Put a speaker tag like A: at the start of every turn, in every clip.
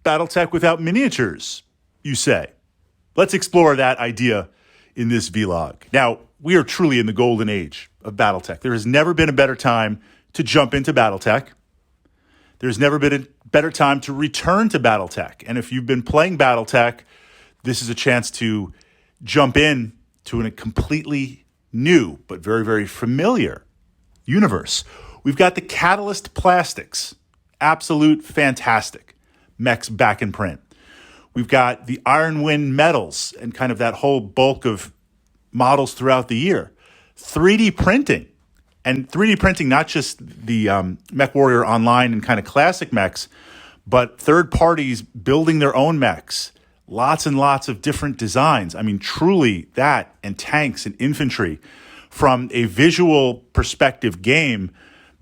A: Battletech without miniatures, you say? Let's explore that idea in this vlog. Now, we are truly in the golden age of Battletech. There has never been a better time to jump into Battletech. There's never been a better time to return to Battletech. And if you've been playing Battletech, this is a chance to jump in to a completely new but very, very familiar universe. We've got the Catalyst Plastics, absolute fantastic mechs back in print. We've got the Iron Wind Metals and kind of that whole bulk of models throughout the year. 3D printing, and 3D printing not just the Mech Warrior Online and kind of classic mechs, but third parties building their own mechs. Lots and lots of different designs. I mean, truly that, and tanks and infantry. From a visual perspective game,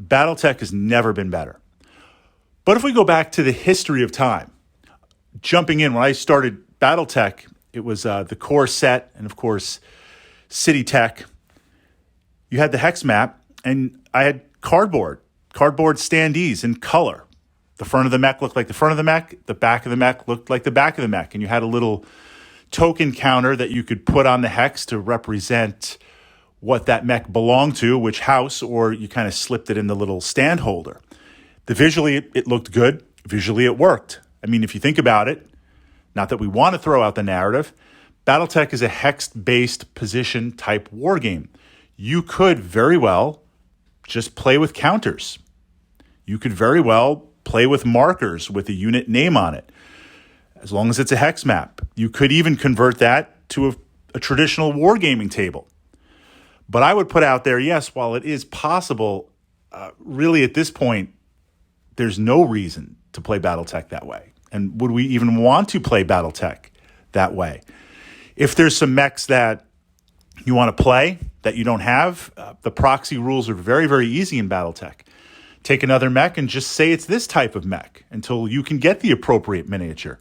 A: Battletech has never been better. But if we go back to the history of time, jumping in, when I started Battletech, it was the core set and, of course, City Tech. You had the hex map, and I had cardboard standees in color. The front of the mech looked like the front of the mech. The back of the mech looked like the back of the mech. And you had a little token counter that you could put on the hex to represent what that mech belonged to, which house, or you kind of slipped it in the little stand holder. Visually, it looked good. Visually, it worked. I mean, if you think about it, not that we want to throw out the narrative, Battletech is a hex-based position type war game. You could very well just play with counters. You could very well play with markers with a unit name on it, as long as it's a hex map. You could even convert that to a traditional wargaming table. But I would put out there, yes, while it is possible, really at this point, there's no reason to play Battletech that way. And would we even want to play Battletech that way? If there's some mechs that you want to play that you don't have, the proxy rules are very, very easy in Battletech. Take another mech and just say it's this type of mech until you can get the appropriate miniature.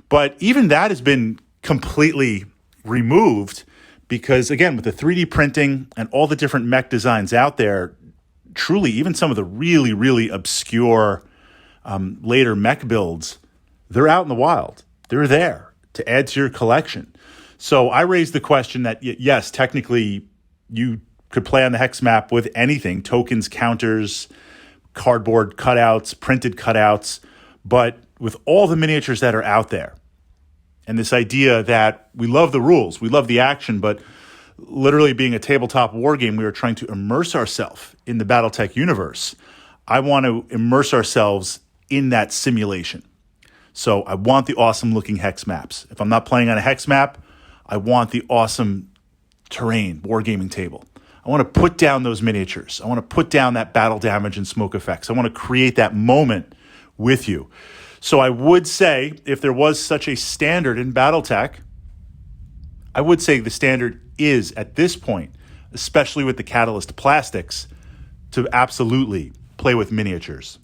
A: But even that has been completely removed because, again, with the 3D printing and all the different mech designs out there, truly, even some of the really, really obscure later mech builds, they're out in the wild. They're there to add to your collection. So I raised the question that, yes, technically you could play on the hex map with anything, tokens, counters, cardboard cutouts, printed cutouts, but with all the miniatures that are out there, and this idea that we love the rules, we love the action, but literally being a tabletop war game, we are trying to immerse ourselves in the Battletech universe. I want to immerse ourselves in that simulation. So I want the awesome looking hex maps. If I'm not playing on a hex map, I want the awesome terrain, wargaming table. I want to put down those miniatures. I want to put down that battle damage and smoke effects. I want to create that moment with you. So I would say, if there was such a standard in Battletech, I would say the standard is, at this point, especially with the Catalyst Plastics, to absolutely play with miniatures.